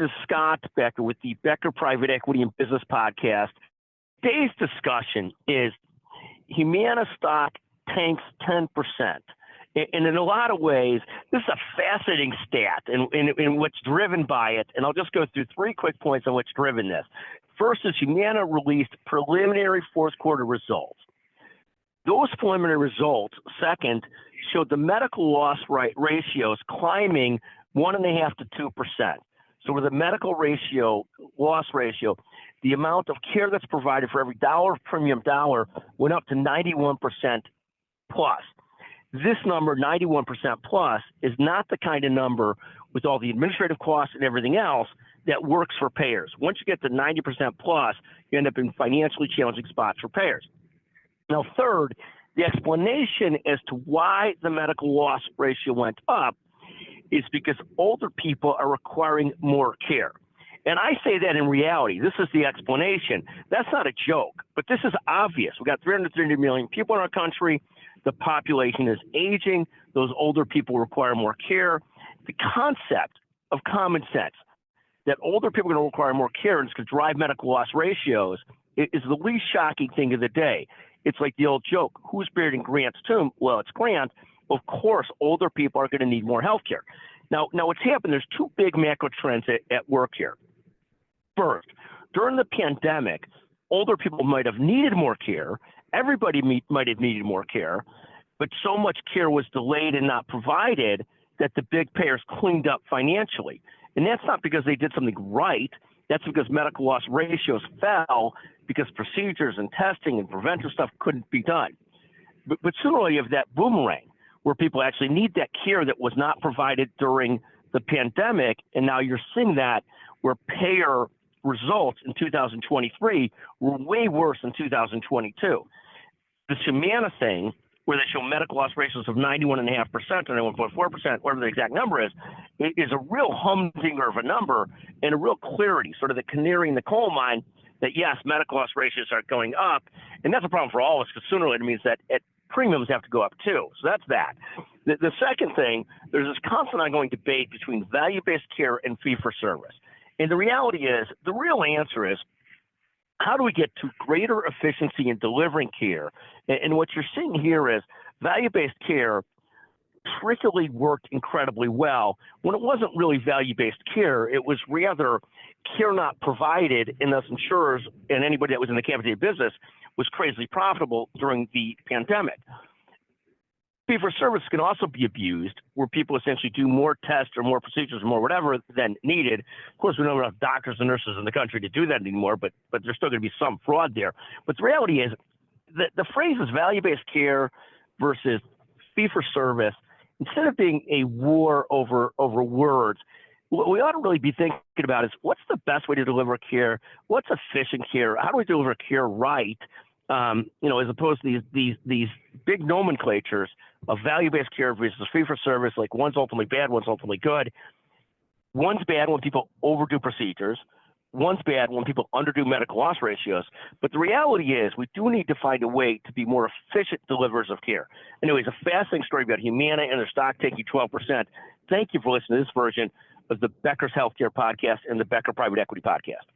is Scott Becker with the Becker Private Equity and Business Podcast. Today's discussion is Humana stock tanks 10%. And in a lot of ways, this is a fascinating stat and what's driven by it. And I'll just go through 3 quick points on what's driven this. First is Humana released preliminary fourth quarter results. Those preliminary results, second, showed the medical loss ratios climbing 1.5% to 2%. So with the medical loss ratio, the amount of care that's provided for every dollar of premium dollar went up to 91% plus. This number, 91% plus, is not the kind of number with all the administrative costs and everything else that works for payers. Once you get to 90% plus, you end up in financially challenging spots for payers. Now, third, the explanation as to why the medical loss ratio went up is because older people are requiring more care. And I say that in reality, this is the explanation. That's not a joke, but this is obvious. We've got 330 million people in our country. The population is aging. Those older people require more care. The concept of common sense that older people are going to require more care and it's going to drive medical loss ratios is the least shocking thing of the day. It's like the old joke, who's buried in Grant's tomb? Well, it's Grant. Of course, older people are going to need more health care. Now what's happened, there's 2 big macro trends at work here. First, during the pandemic, older people might have needed more care. Everybody might have needed more care, but so much care was delayed and not provided that the big payers cleaned up financially. And that's not because they did something right. That's because medical loss ratios fell because procedures and testing and preventive stuff couldn't be done. But sooner you have that boomerang where people actually need that care that was not provided during the pandemic. And now you're seeing that where payer results in 2023 were way worse than 2022. The Humana thing, where they show medical loss ratios of 91.5% or 91.4%, whatever the exact number is a real humdinger of a number and a real clarity, sort of the canary in the coal mine that, yes, medical loss ratios are going up. And that's a problem for all of us because sooner or later it means that premiums have to go up too. So that's that. The second thing, there's this constant ongoing debate between value-based care and fee-for-service. And the reality is, the real answer is, how do we get to greater efficiency in delivering care? And what you're seeing here is value-based care trickily worked incredibly well. When it wasn't really value-based care, it was rather care not provided, and thus insurers and anybody that was in the capitated business was crazily profitable during the pandemic. Fee-for-service can also be abused, where people essentially do more tests or more procedures or more whatever than needed. Of course, we don't have enough doctors and nurses in the country to do that anymore, but there's still going to be some fraud there. But the reality is that the phrase is value-based care versus fee-for-service. Instead of being a war over words, what we ought to really be thinking about is what's the best way to deliver care? What's efficient care? How do we deliver care right? As opposed to these big nomenclatures of value-based care versus fee-for-service, like one's ultimately bad, one's ultimately good. One's bad when people overdo procedures. One's bad when people underdo medical loss ratios. But the reality is we do need to find a way to be more efficient deliverers of care. Anyways, a fascinating story about Humana and their stock taking 12%. Thank you for listening to this version of the Becker's Healthcare Podcast and the Becker Private Equity Podcast.